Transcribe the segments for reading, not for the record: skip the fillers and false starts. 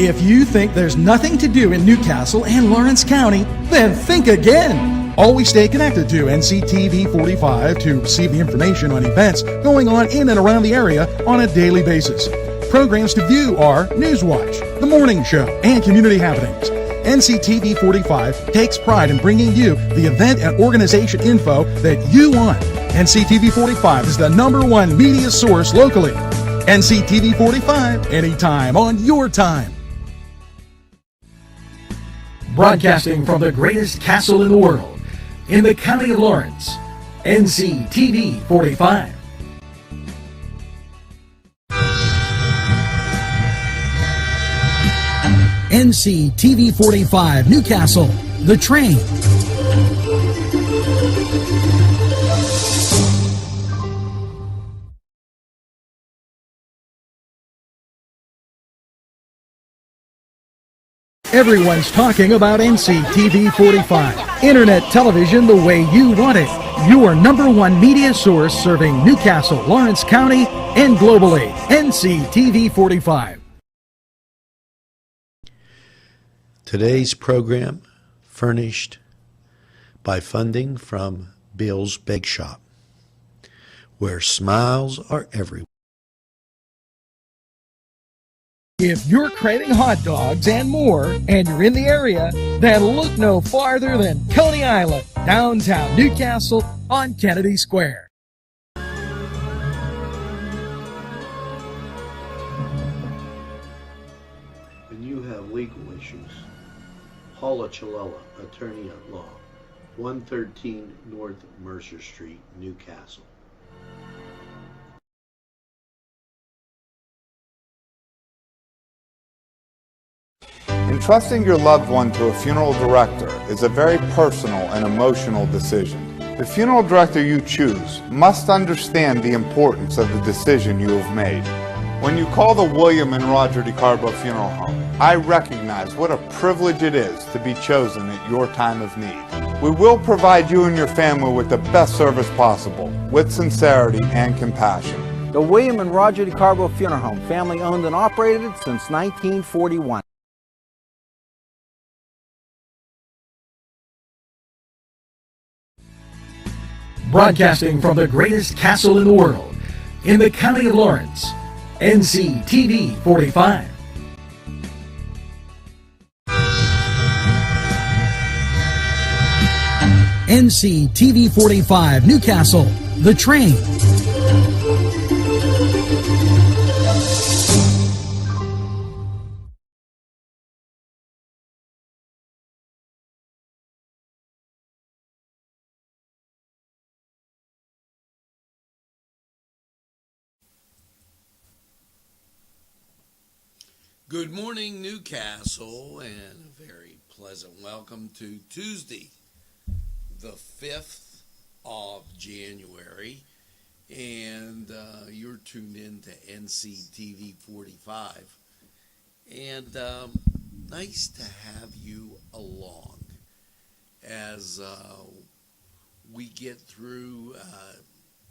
If you think there's nothing to do in Newcastle and Lawrence County, then think again. Always stay connected to NCTV45 to receive the information on events going on in and around the area on a daily basis. Programs to view are Newswatch, The Morning Show, and Community Happenings. NCTV45 takes pride in bringing you the event and organization info that you want. NCTV45 is the #1 media source locally. NCTV45, anytime on your time. Broadcasting from the greatest castle in the world, in the county of Lawrence, NCTV45. NCTV45 Newcastle, The Train. Everyone's talking about NCTV45. Internet television the way you want it. Your #1 media source serving Newcastle, Lawrence County, and globally. NCTV45. Today's program furnished by funding from Bill's Bake Shop, where smiles are everywhere. If you're craving hot dogs and more, and you're in the area, then look no farther than Coney Island, downtown Newcastle on Kennedy Square. When you have legal issues, Paula Chalella, Attorney at Law, 113 North Mercer Street, Newcastle. Entrusting your loved one to a funeral director is a very personal and emotional decision. The funeral director you choose must understand the importance of the decision you have made. When you call the William and Roger DeCarbo Funeral Home, I recognize what a privilege it is to be chosen at your time of need. We will provide you and your family with the best service possible, with sincerity and compassion. The William and Roger DeCarbo Funeral Home, family owned and operated since 1941. Broadcasting from the greatest castle in the world, in the county of Lawrence, NCTV45. NCTV45 Newcastle, The Train. Good morning, Newcastle, and a very pleasant welcome to Tuesday, the 5th of January, and you're tuned in to NCTV 45, and nice to have you along as we get through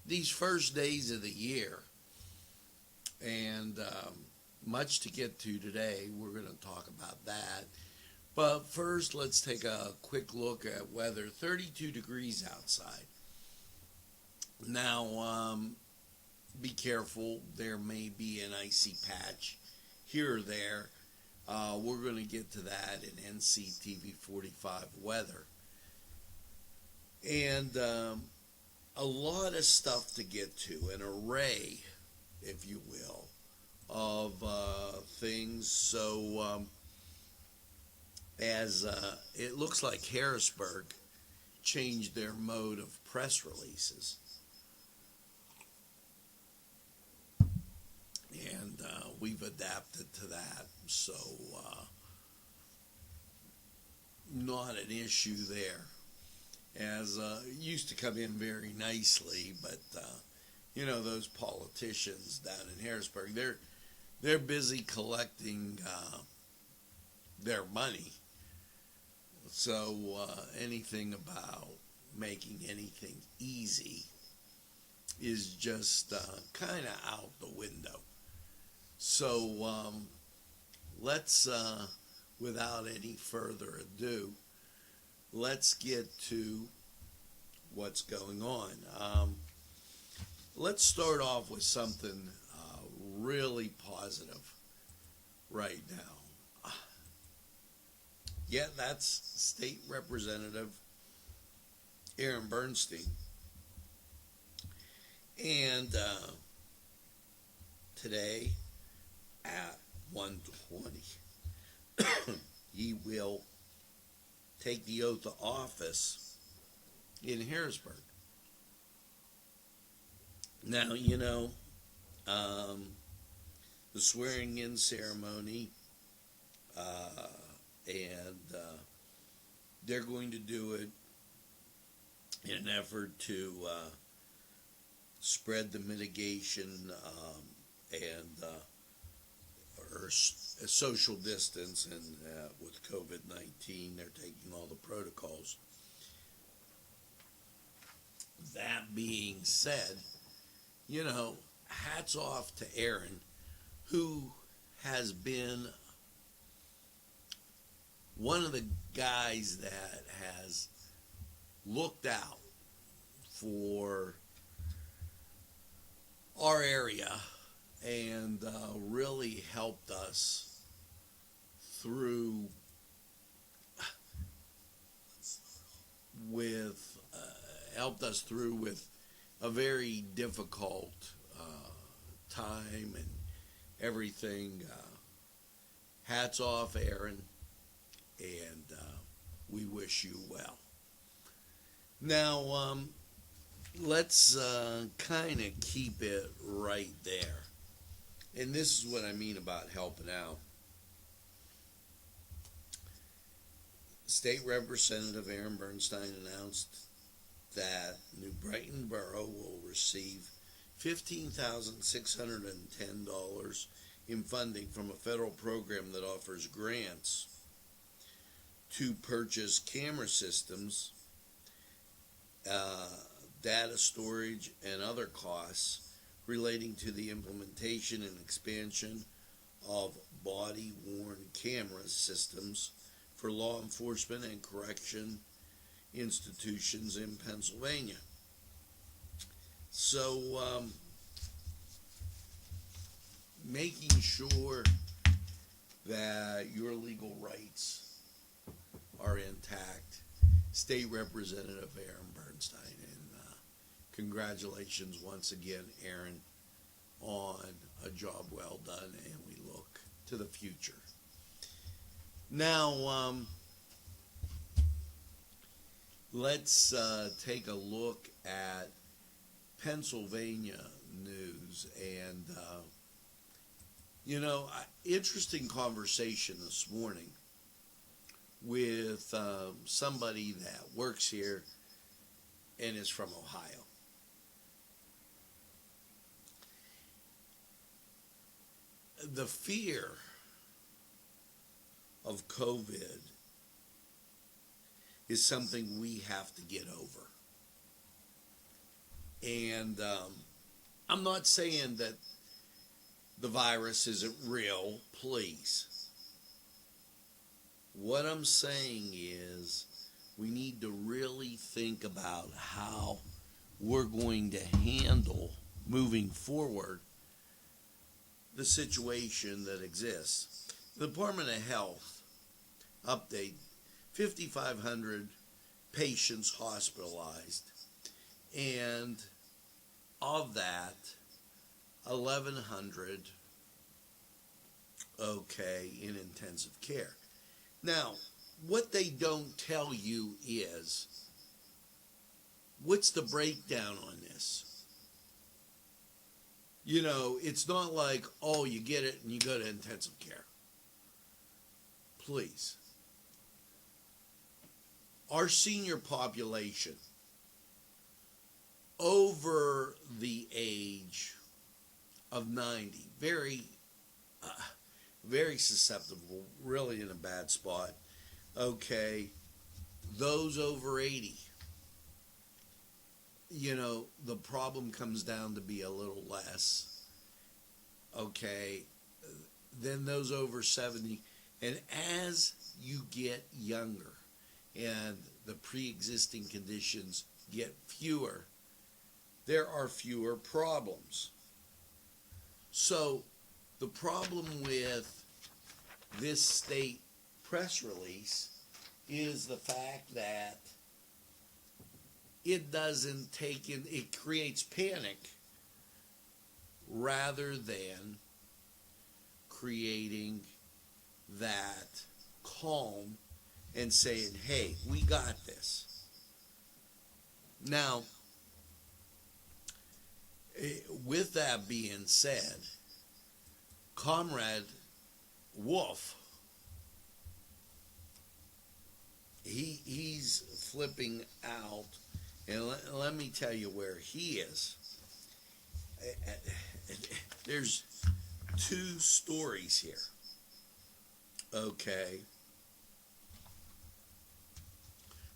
these first days of the year, and much to get to today. We're going to talk about that. But first, let's take a quick look at weather. 32 degrees outside. Now, be careful. There may be an icy patch here or there. We're going to get to that in NCTV 45 weather. And a lot of stuff to get to, an array, if you will, of things. So as it looks like Harrisburg changed their mode of press releases, and we've adapted to that, so not an issue there, as it used to come in very nicely, but you know, those politicians down in Harrisburg, they're busy collecting their money. So anything about making anything easy is just kind of out the window. So let's, without any further ado, let's get to what's going on. Let's start off with something really positive right now. Yeah, that's State Representative Aaron Bernstein. And today at 1:20, he will take the oath of office in Harrisburg. Now, the swearing-in ceremony, and they're going to do it in an effort to spread the mitigation and or social distance, and with COVID-19, they're taking all the protocols. That being said, hats off to Aaron, who has been one of the guys that has looked out for our area and really helped us through with a very difficult time and everything. Hats off, Aaron, and we wish you well. Now, let's kind of keep it right there. And this is what I mean about helping out. State Representative Aaron Bernstein announced that New Brighton Borough will receive $15,610 in funding from a federal program that offers grants to purchase camera systems, data storage, and other costs relating to the implementation and expansion of body-worn camera systems for law enforcement and correction institutions in Pennsylvania. So, making sure that your legal rights are intact, State Representative Aaron Bernstein, and congratulations once again, Aaron, on a job well done, and we look to the future. Now, let's take a look at Pennsylvania news, and interesting conversation this morning with somebody that works here and is from Ohio. The fear of COVID is something we have to get over. And I'm not saying that the virus isn't real, please. What I'm saying is we need to really think about how we're going to handle moving forward the situation that exists. The Department of Health update: 5,500 patients hospitalized, and of that, 1,100 in intensive care. Now, what they don't tell you is, what's the breakdown on this? It's not like, oh, you get it and you go to intensive care. Please. Our senior population over the age of 90, very susceptible, really in a bad spot. Those over 80, the problem comes down to be a little less. than those over 70. And as you get younger and the pre-existing conditions get fewer, there are fewer problems. So the problem with this state press release is the fact that it doesn't take in, it creates panic rather than creating that calm and saying, hey, we got this. Now, with that being said, Comrade Wolf, he's flipping out, and let me tell you where he is. There's two stories here. Okay.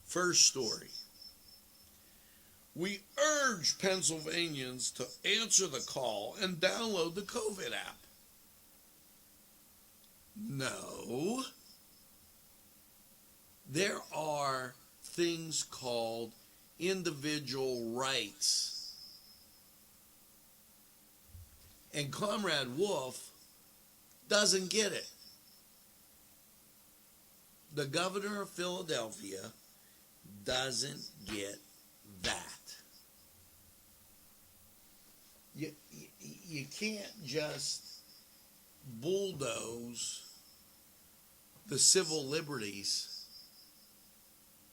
First story. We urge Pennsylvanians to answer the call and download the COVID app. No. There are things called individual rights. And Comrade Wolf doesn't get it. The governor of Philadelphia doesn't get that. You can't just bulldoze the civil liberties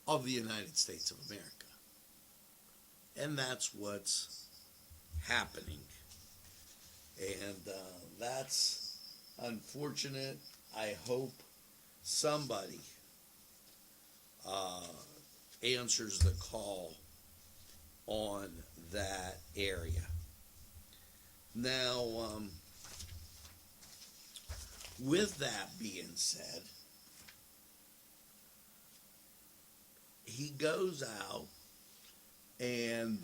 of the United States of America. And that's what's happening. And that's unfortunate. I hope somebody answers the call on that area. Now, with that being said, he goes out and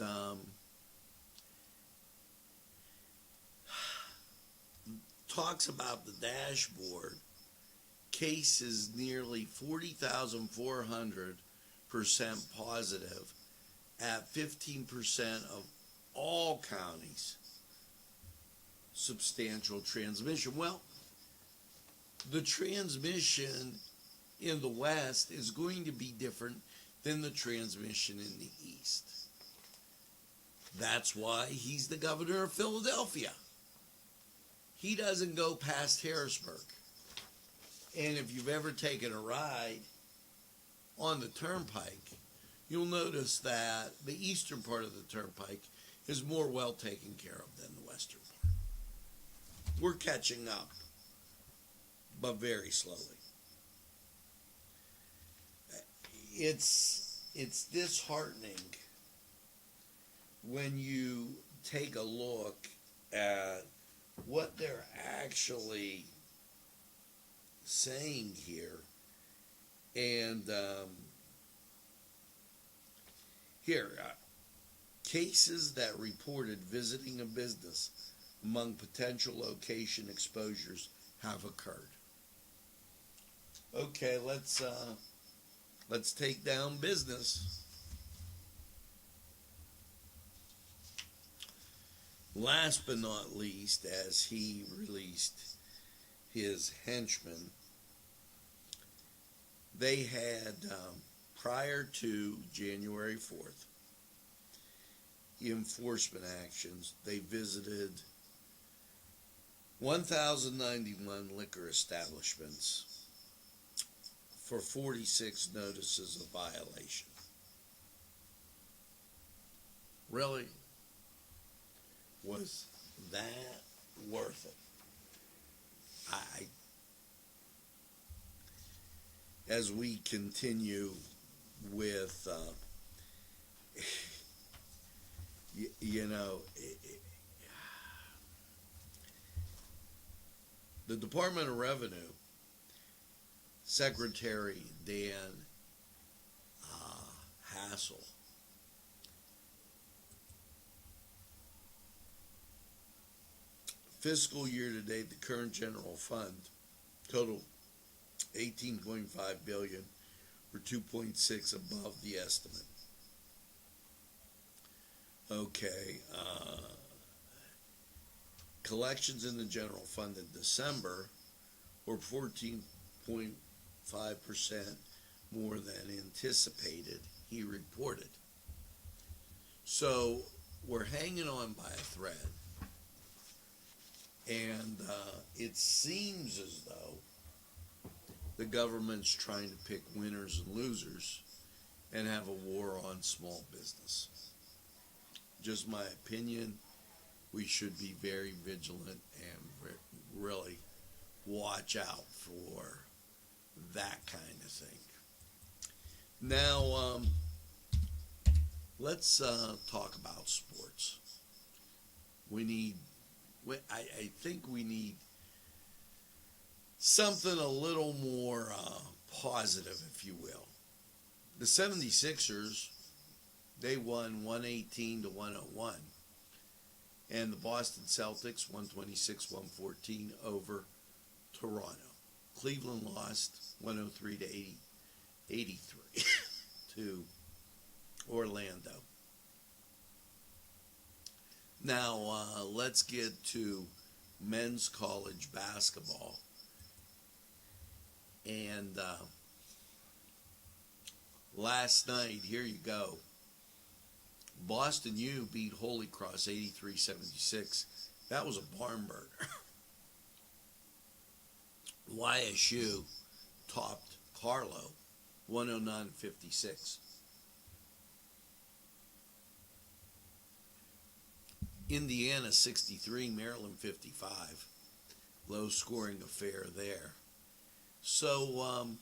talks about the dashboard. Cases nearly 40,400% positive at 15% of all counties. Substantial transmission. Well, the transmission in the West is going to be different than the transmission in the East. That's why he's the governor of Philadelphia. He doesn't go past Harrisburg. And if you've ever taken a ride on the turnpike, you'll notice that the eastern part of the turnpike is more well taken care of than the western part. We're catching up, but very slowly. It's disheartening when you take a look at what they're actually saying here. And cases that reported visiting a business among potential location exposures have occurred. Okay, let's take down business. Last but not least, as he released his henchmen, they had, prior to January 4th, enforcement actions, they visited 1,091 liquor establishments for 46 notices of violation. Really? Was that worth it? As we continue with, the Department of Revenue Secretary Dan Hassel fiscal year to date, the current general fund total $18.5 billion, or 2.6 above the estimate. Okay, collections in the general fund in December were 14.5% more than anticipated, he reported. So we're hanging on by a thread, and it seems as though the government's trying to pick winners and losers and have a war on small business. Just my opinion, we should be very vigilant and really watch out for that kind of thing. Now, let's talk about sports. I think we need something a little more positive, if you will. The 76ers, they won 118-101. And the Boston Celtics, 126-114 over Toronto. Cleveland lost 103-83 to Orlando. Now, let's get to men's college basketball. And last night, here you go. Boston U beat Holy Cross 83-76. That was a barn burner. YSU topped Carlo 109-56. Indiana 63, Maryland 55. Low scoring affair there. So,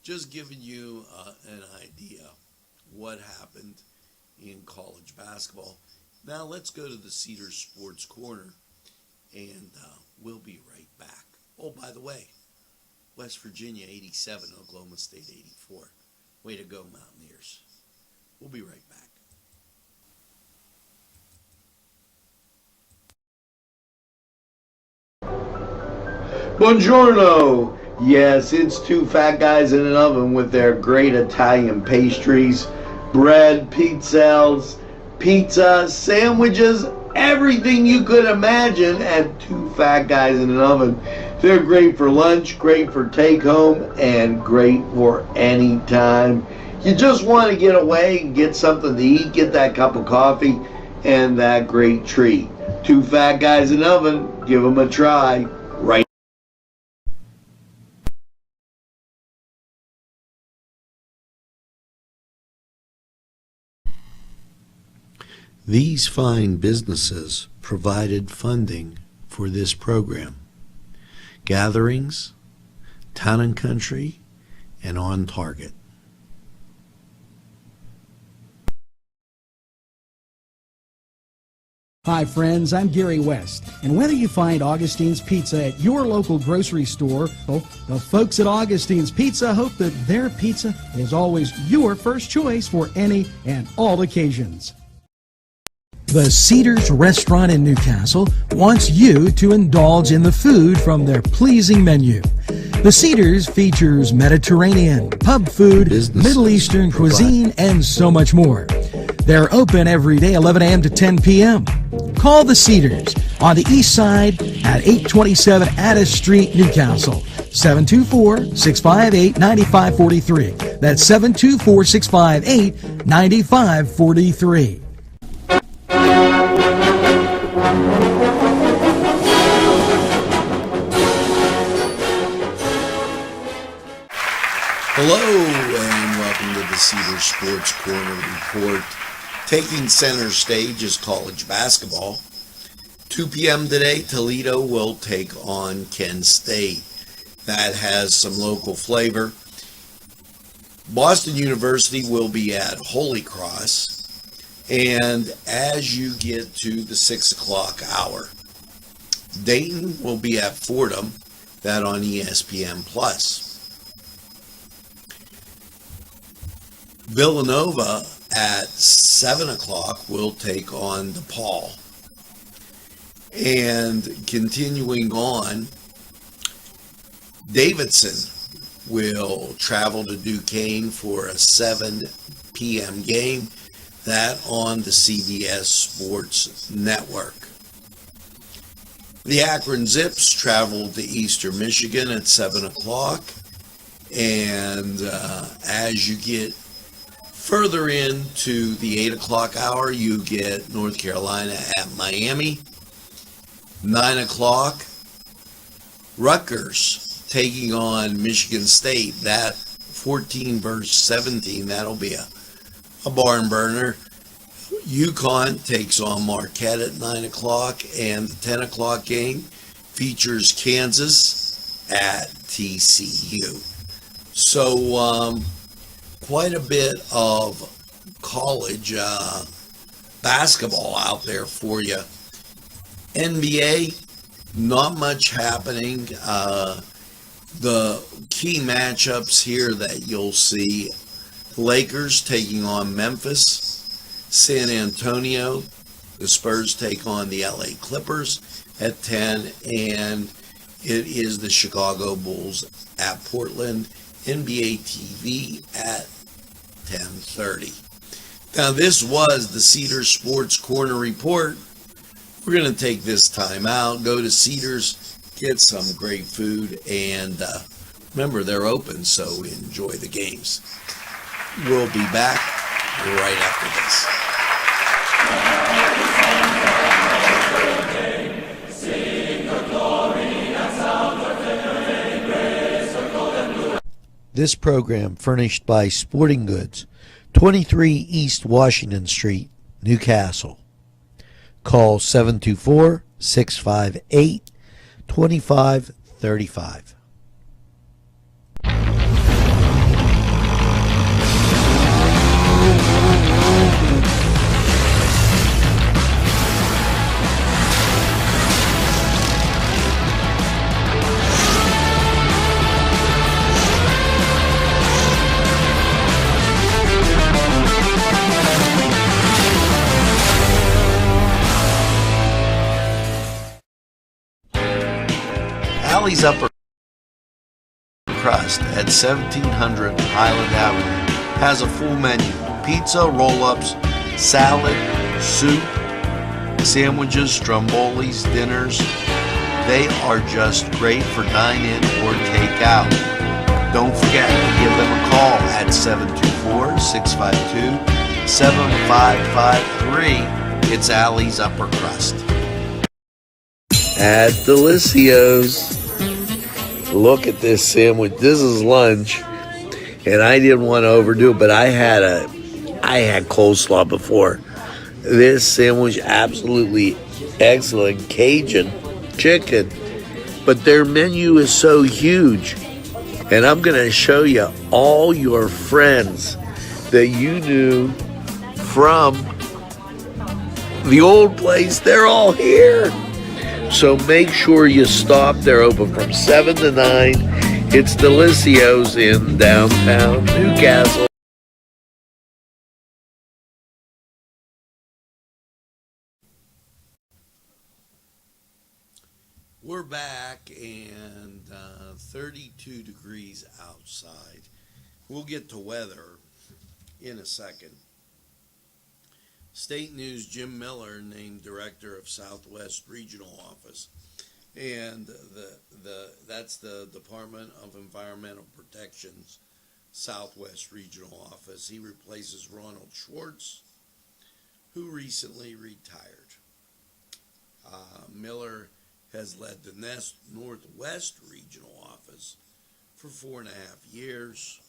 just giving you an idea what happened in college basketball. Now let's go to the Cedars Sports Corner, and we'll be right back. Oh, by the way, West Virginia 87, Oklahoma State 84. Way to go, Mountaineers. We'll be right back. Buongiorno! Yes, it's two fat guys in an oven with their great Italian pastries, bread, pizzelles, pizza, sandwiches, everything you could imagine at two fat guys in an oven. They're great for lunch, great for take home, and great for any time. You just want to get away and get something to eat, get that cup of coffee, and that great treat. Two fat guys in an oven, give them a try right. These fine businesses provided funding for this program. Gatherings, Town and Country, and On Target. Hi friends, I'm Gary West, and whether you find Augustine's Pizza at your local grocery store, well, the folks at Augustine's Pizza hope that their pizza is always your first choice for any and all occasions. The Cedars Restaurant in Newcastle wants you to indulge in the food from their pleasing menu. The Cedars features Mediterranean, pub food, Middle Eastern cuisine, and so much more. They're open every day, 11 a.m. to 10 p.m. Call the Cedars on the east side at 827 Addis Street, Newcastle. 724-658-9543. That's 724-658-9543. Hello and welcome to the Cedars Sports Corner Report. Taking center stage is college basketball. 2 p.m. today, Toledo will take on Kent State. That has some local flavor. Boston University will be at Holy Cross. And as you get to the 6 o'clock hour, Dayton will be at Fordham, that on ESPN+. Villanova at 7 o'clock will take on DePaul. And continuing on, Davidson will travel to Duquesne for a 7 p.m. game, that on the CBS Sports Network. The Akron Zips travel to Eastern Michigan at 7 o'clock, and as you get further into the 8 o'clock hour, you get North Carolina at Miami. 9 o'clock, Rutgers taking on Michigan State. That 14 versus 17, that'll be a barn burner. UConn takes on Marquette at 9 o'clock, and the 10 o'clock game features Kansas at TCU. So quite a bit of college basketball out there for you. NBA, not much happening. The key matchups here that you'll see: Lakers taking on Memphis, San Antonio, the Spurs take on the LA Clippers at 10, and it is the Chicago Bulls at Portland. NBA TV at 10:30. Now, this was the Cedars Sports Corner Report. We're going to take this time out, go to Cedars, get some great food, and remember, they're open, so enjoy the games. We'll be back right after this. This program furnished by Sporting Goods, 23 East Washington Street, Newcastle. Call 724-658-2535. Alley's Upper Crust at 1700 Highland Avenue has a full menu: pizza, roll-ups, salad, soup, sandwiches, strombolis, dinners. They are just great for dine-in or take-out. Don't forget to give them a call at 724-652-7553. It's Alley's Upper Crust. At Delicios. Look at this sandwich. This is lunch, and I didn't want to overdo it, but I had coleslaw before. This sandwich, absolutely excellent. Cajun chicken, but their menu is so huge, and I'm going to show you all your friends that you knew from the old place. They're all here. So make sure you stop. They're open from 7 to 9. It's Delicios in downtown Newcastle. We're back, and 32 degrees outside. We'll get to weather in a second. State News: Jim Miller named Director of Southwest Regional Office, and that's the Department of Environmental Protection's Southwest Regional Office. He replaces Ronald Schwartz, who recently retired. Miller has led the Northwest Regional Office for 4.5 years.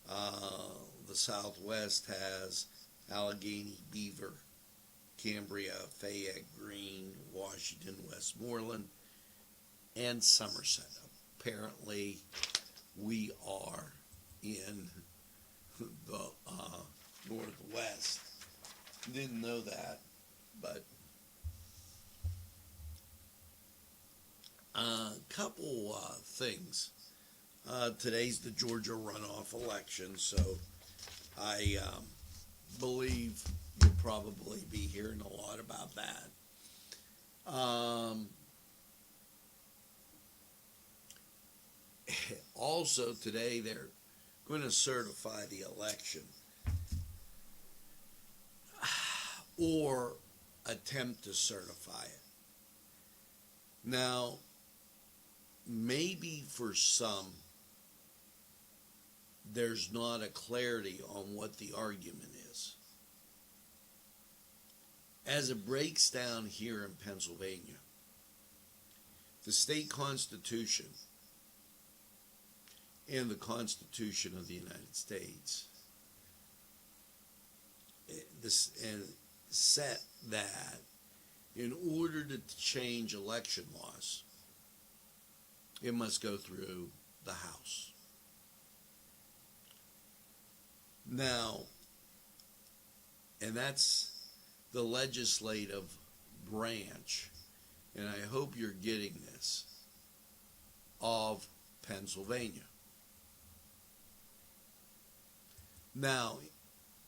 The Southwest has Allegheny, Beaver, Cambria, Fayette, Greene, Washington, Westmoreland, and Somerset. Apparently, we are in the Northwest. Didn't know that, but a couple things. Today's the Georgia runoff election, so I believe you'll probably be hearing a lot about that. Also today they're going to certify the election or attempt to certify it. Now, maybe for some, there's not a clarity on what the argument is. As it breaks down here in Pennsylvania, the state constitution and the Constitution of the United States set that in order to change election laws, it must go through the House. Now, and that's the legislative branch, and I hope you're getting this, of Pennsylvania. Now,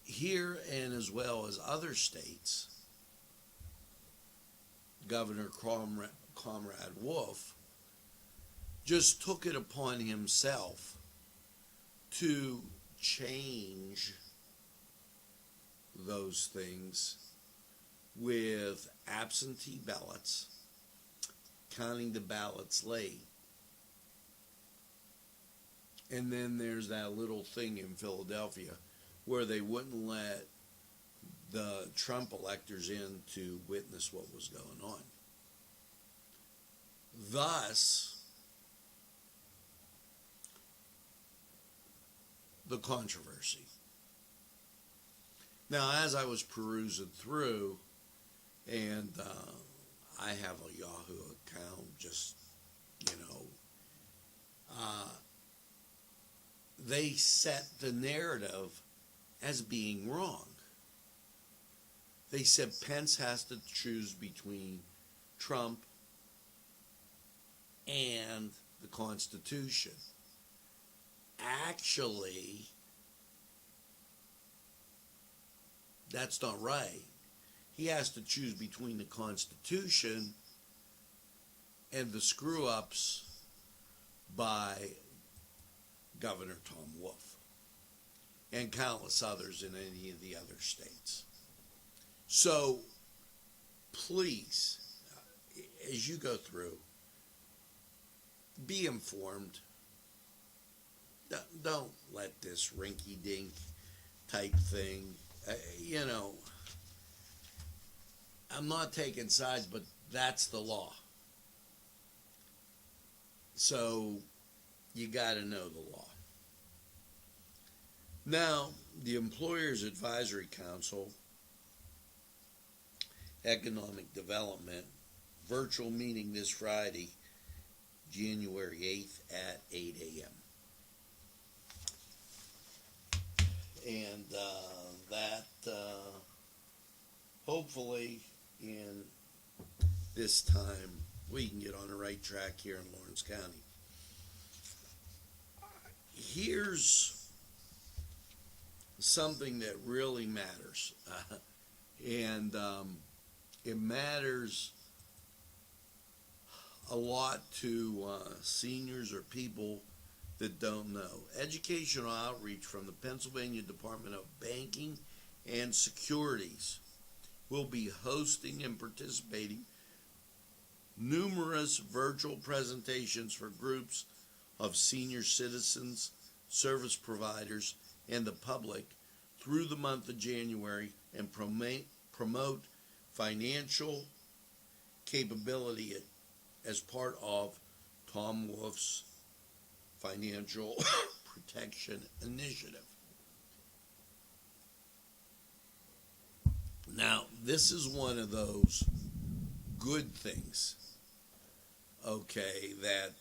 here and as well as other states, Governor Conrad Wolf just took it upon himself to change those things with absentee ballots, counting the ballots late. And then there's that little thing in Philadelphia where they wouldn't let the Trump electors in to witness what was going on. Thus, the controversy. Now, as I was perusing through, and I have a Yahoo account, just, they set the narrative as being wrong. They said Pence has to choose between Trump and the Constitution. Actually, that's not right. He has to choose between the Constitution and the screw-ups by Governor Tom Wolf and countless others in any of the other states. So, please, as you go through, be informed. Don't let this rinky-dink type thing, I'm not taking sides, but that's the law. So, you got to know the law. Now, the Employers Advisory Council, Economic Development, virtual meeting this Friday, January 8th at 8 a.m. And that hopefully in this time we can get on the right track here in Lawrence County. Here's something that really matters, and it matters a lot to seniors or people that don't know. Educational outreach from the Pennsylvania Department of Banking and Securities will be hosting and participating numerous virtual presentations for groups of senior citizens, service providers, and the public through the month of January and promote financial capability as part of Tom Wolf's Financial Protection Initiative. Now, this is one of those good things, okay, that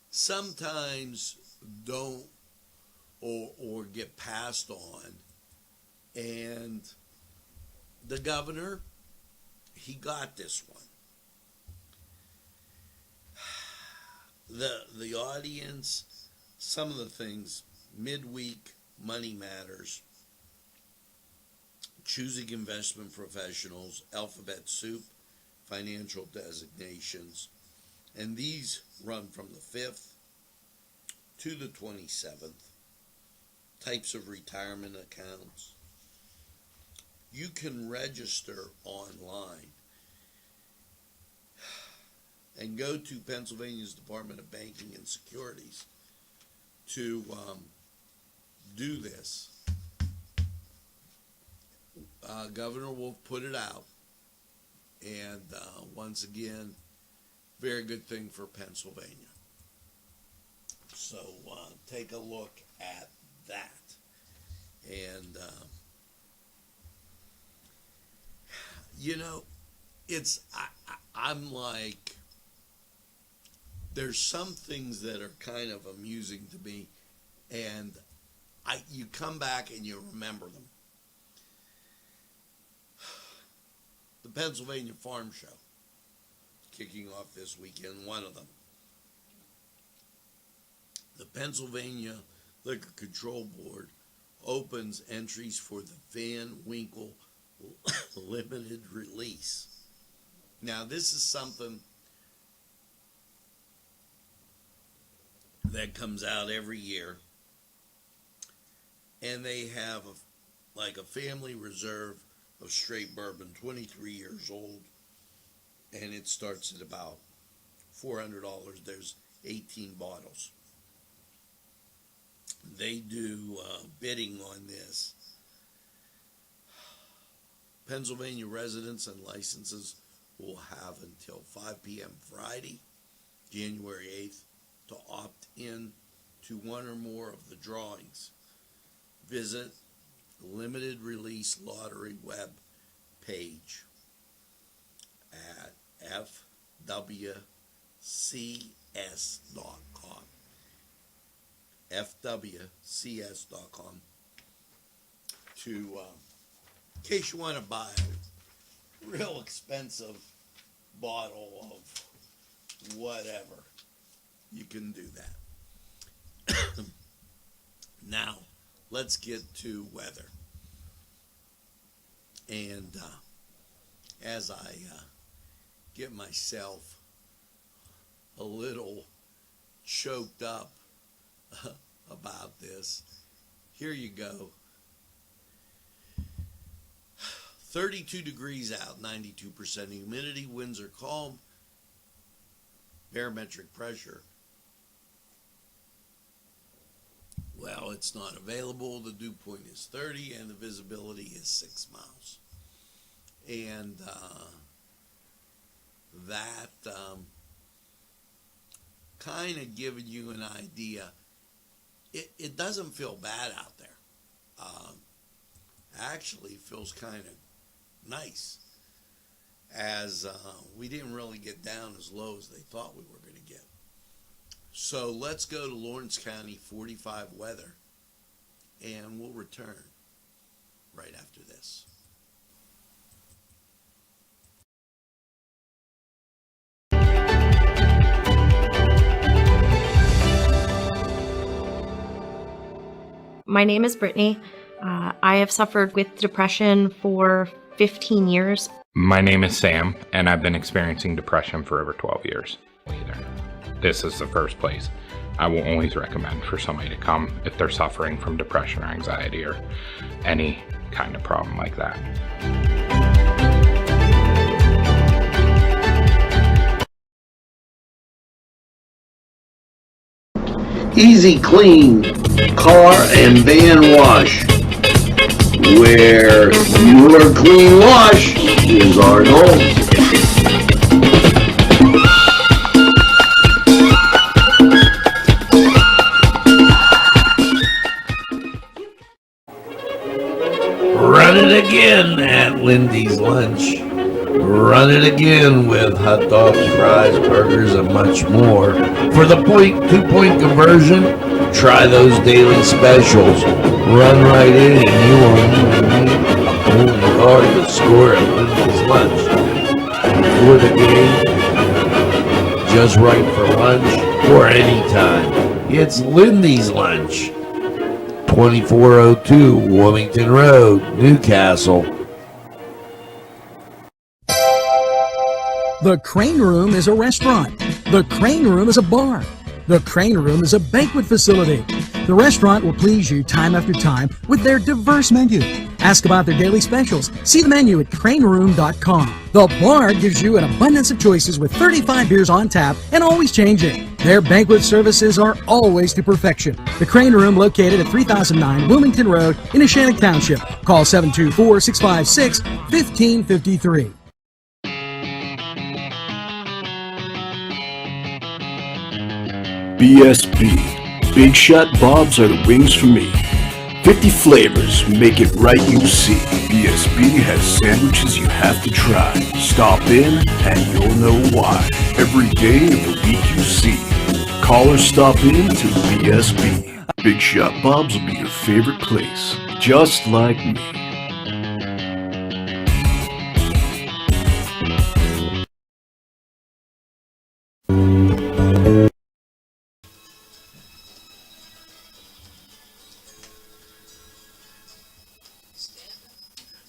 sometimes don't or get passed on. And the governor, he got this one. The audience, some of the things, midweek money matters, choosing investment professionals, alphabet soup, financial designations, and these run from the 5th to the 27th. Types of retirement accounts. You can register online and go to Pennsylvania's Department of Banking and Securities to do this. Governor will put it out, and once again, very good thing for Pennsylvania. So take a look at that. And I'm like, there's some things that are kind of amusing to me, and you come back and you remember them. The Pennsylvania Farm Show, kicking off this weekend, one of them. The Pennsylvania Liquor Control Board opens entries for the Van Winkle limited release. Now, this is something that comes out every year, and they have a family reserve of straight bourbon, 23 years old, and it starts at about $400. There's 18 bottles. They do bidding on this. Pennsylvania residents and licenses will have until 5 p.m. Friday, January 8th, to opt in to one or more of the drawings. Visit the Limited Release Lottery web page at fwcs.com. fwcs.com to, in case you want to buy a real expensive bottle of whatever, you can do that. Now, let's get to weather. And as I get myself a little choked up about this, here you go. 32 degrees out, 92% humidity, winds are calm, barometric pressure, well, it's not available. The dew point is 30 and the visibility is 6 miles. And that kind of giving you an idea. It doesn't feel bad out there. Actually feels kind of nice, as we didn't really get down as low as they thought we were going to get. So let's go to Lawrence County 45 weather, and we'll return right after this. My name is Brittany. I have suffered with depression for 15 years. My name is Sam, and I've been experiencing depression for over 12 years. This is the first place I will always recommend for somebody to come if they're suffering from depression or anxiety or any kind of problem like that. Easy Clean Car and Van Wash, where your clean wash is our goal. Run it again at Lindy's Lunch. Run it again with hot dogs, fries, burgers, and much more. For the 2-point conversion, try those daily specials. Run right in and you won't need a whole car to score at Lindy's Lunch. For the game, just right for lunch, or anytime. It's Lindy's Lunch. 2402 Wilmington Road, Newcastle. The Crane Room is a restaurant. The Crane Room is a bar. The Crane Room is a banquet facility. The restaurant will please you time after time with their diverse menu. Ask about their daily specials. See the menu at craneroom.com. The bar gives you an abundance of choices with 35 beers on tap and always changing. Their banquet services are always to perfection. The Crane Room, located at 3009 Wilmington Road in Ashannock Township. Call 724-656-1553. BSB. Big Shot Bobs are the wings for me. 50 flavors, make it right, you see. BSB has sandwiches you have to try. Stop in and you'll know why. Every day of the week you see. Call or stop in to BSB. Big Shot Bobs will be your favorite place, just like me.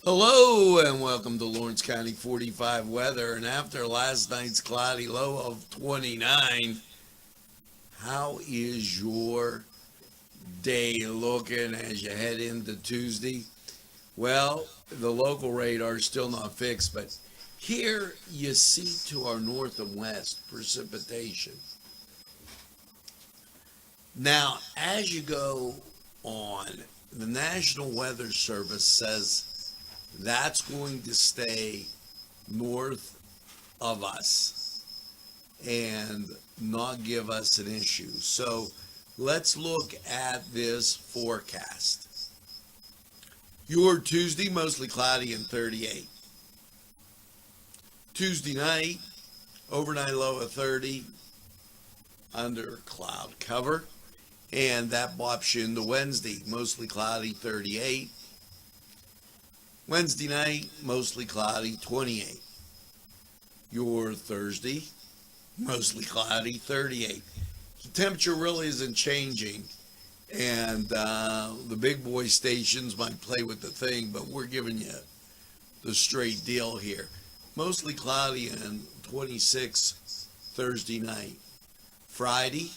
Hello and welcome to Lawrence County 45 weather. And after last night's cloudy low of 29, how is your day looking as you head into Tuesday? Well, the local radar is still not fixed, but here you see to our north and west precipitation. Now, as you go on, the National Weather Service says that's going to stay north of us and not give us an issue. So let's look at this forecast. Your Tuesday, mostly cloudy and 38. Tuesday night, overnight low of 30, under cloud cover. And that bops you into Wednesday, mostly cloudy, 38. Wednesday night, mostly cloudy, 28. Your Thursday, mostly cloudy, 38. The temperature really isn't changing, and the big boy stations might play with the thing, but we're giving you the straight deal here. Mostly cloudy and 26 Thursday night. Friday,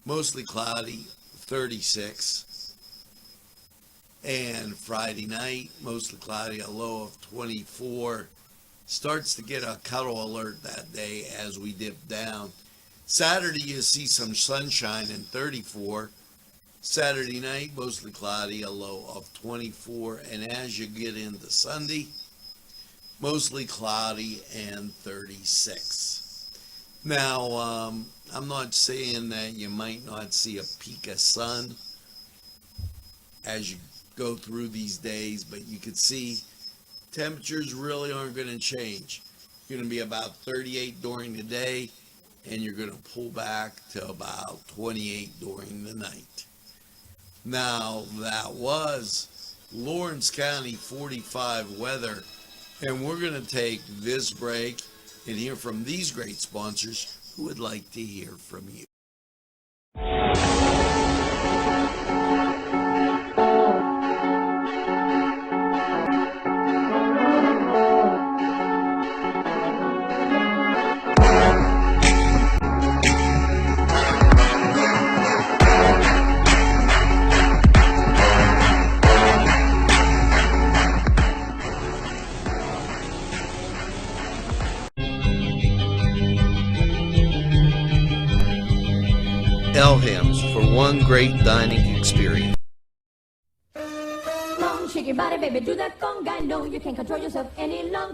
mostly cloudy, 36. And Friday night, mostly cloudy, a low of 24. Starts to get a cuddle alert that day as we dip down. Saturday, you see some sunshine and 34. Saturday night, mostly cloudy, a low of 24. And as you get into Sunday, mostly cloudy and 36. Now, I'm not saying that you might not see a peak of sun as you go through these days, but you can see temperatures really aren't going to change. You're going to be about 38 during the day, and you're going to pull back to about 28 during the night. Now, that was Lawrence County 45 weather, and we're going to take this break and hear from these great sponsors who would like to hear from you. Elham's for one great dining experience.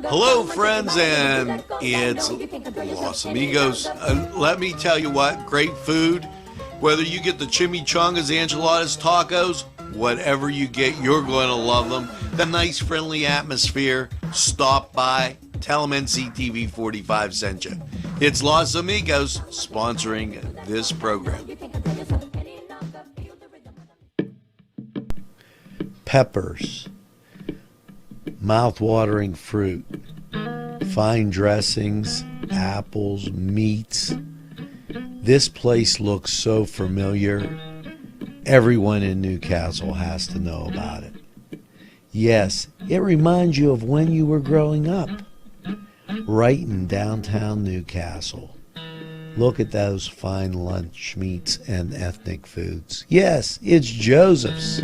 Hello, friends, and it's Los Amigos. Let me tell you what, great food. Whether you get the chimichangas, enchiladas, tacos, whatever you get, you're going to love them. The nice, friendly atmosphere. Stop by. Tell them Nctv45 sent you. It's Los Amigos sponsoring this program. Peppers, mouth-watering fruit, fine dressings, apples, meats. This place looks so familiar. Everyone in Newcastle has to know about it. Yes, it reminds you of when you were growing up. right in downtown Newcastle. Look at those fine lunch meats and ethnic foods. Yes, it's Joseph's.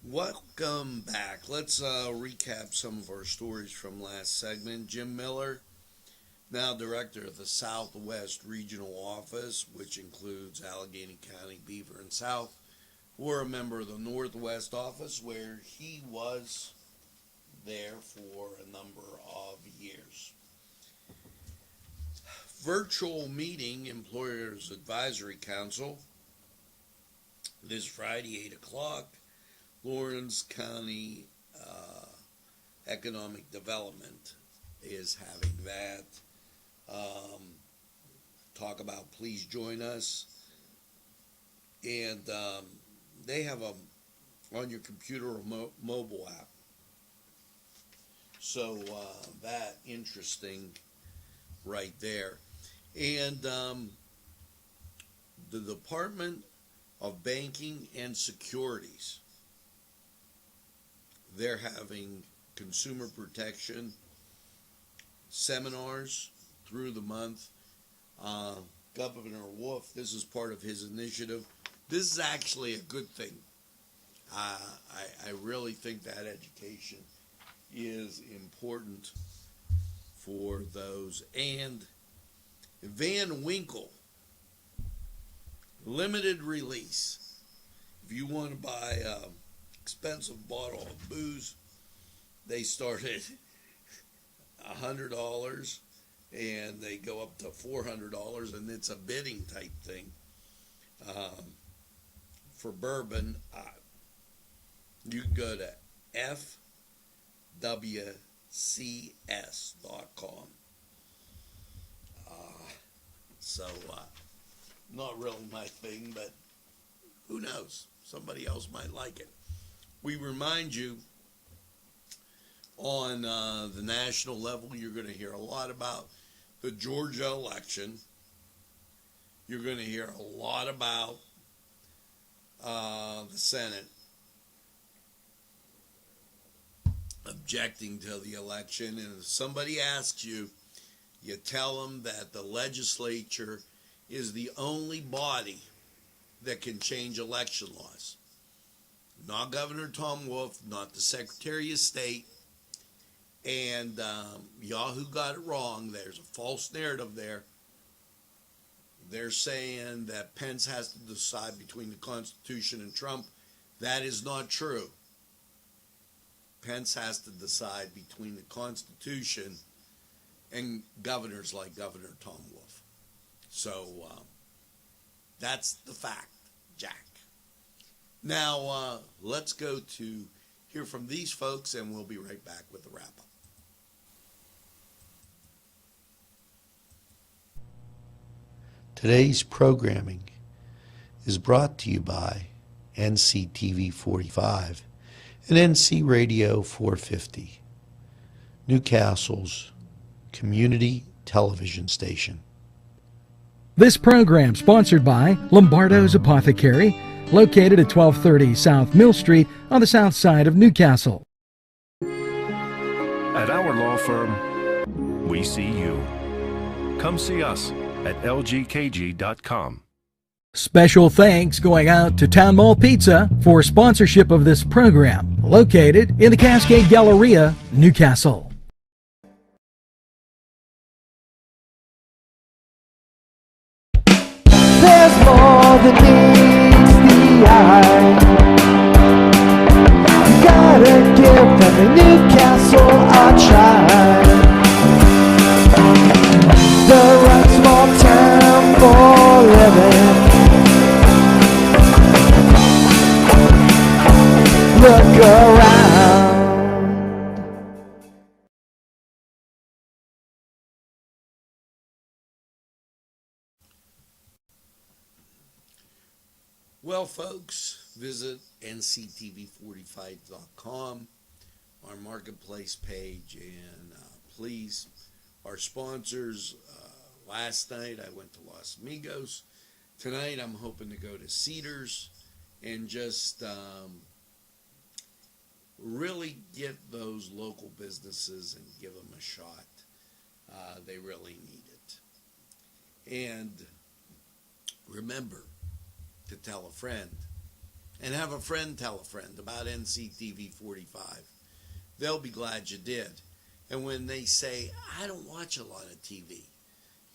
Welcome back. Let's recap some of our stories from last segment. Jim Miller, now director of the Southwest Regional Office, which includes Allegheny County, Beaver, and South, or a member of the Northwest Office, where he was there for a number of years. Virtual meeting, Employers Advisory Council, this Friday, 8 o'clock. Lawrence County Economic Development is having that. Talk about Please Join Us. And they have a on your computer or mobile app. So that interesting right there. And the Department of Banking and Securities, they're having consumer protection seminars through the month. Governor Wolf, this is part of his initiative. This is actually a good thing. I really think that education is important for those. And Van Winkle, limited release. If you want to buy expensive bottle of booze, they start at $100 and they go up to $400, and it's a bidding type thing. For bourbon, you can go to fwcs.com. Not really my thing, but who knows? Somebody else might like it. We remind you, on the national level, you're going to hear a lot about the Georgia election. You're going to hear a lot about the Senate objecting to the election. And if somebody asks you, you tell them that the legislature is the only body that can change election laws. Not Governor Tom Wolf, not the Secretary of State. And Yahoo got it wrong. There's a false narrative there. They're saying that Pence has to decide between the Constitution and Trump. That is not true. Pence has to decide between the Constitution and governors like Governor Tom Wolf. So that's the fact, Jack. Now, let's go to hear from these folks, and we'll be right back with the wrap-up. Today's programming is brought to you by Nctv45 and NC Radio 450, Newcastle's community television station. This program sponsored by Lombardo's Apothecary, located at 1230 South Mill Street on the south side of Newcastle. At our law firm, we see you. Come see us at lgkg.com. Special thanks going out to Town Mall Pizza for sponsorship of this program, located in the Cascade Galleria, Newcastle. more than meets the eye. You gotta give every Newcastle a try. The right small town for living. Look around. Well, folks, visit Nctv45.com, our marketplace page, and please, our sponsors. Last night I went to Los Amigos. Tonight I'm hoping to go to Cedars and just really get those local businesses and give them a shot. They really need it. And remember to tell a friend, and have a friend tell a friend about NCTV45. They'll be glad you did. And when they say, I don't watch a lot of TV,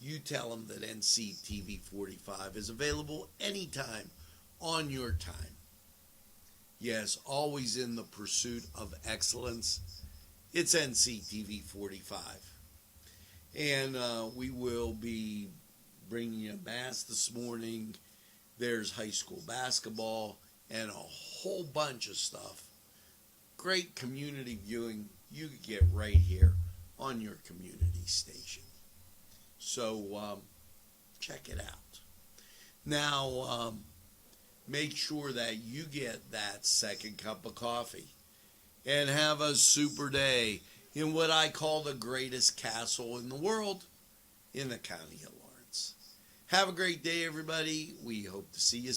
you tell them that NCTV45 is available anytime on your time. Yes, always in the pursuit of excellence. It's NCTV45. And we will be bringing you Mass this morning. There's high school basketball and a whole bunch of stuff. Great community viewing you could get right here on your community station. So check it out. Now, make sure that you get that second cup of coffee and have a super day in what I call the greatest castle in the world, in the county of Lawrence. Have a great day, everybody. We hope to see you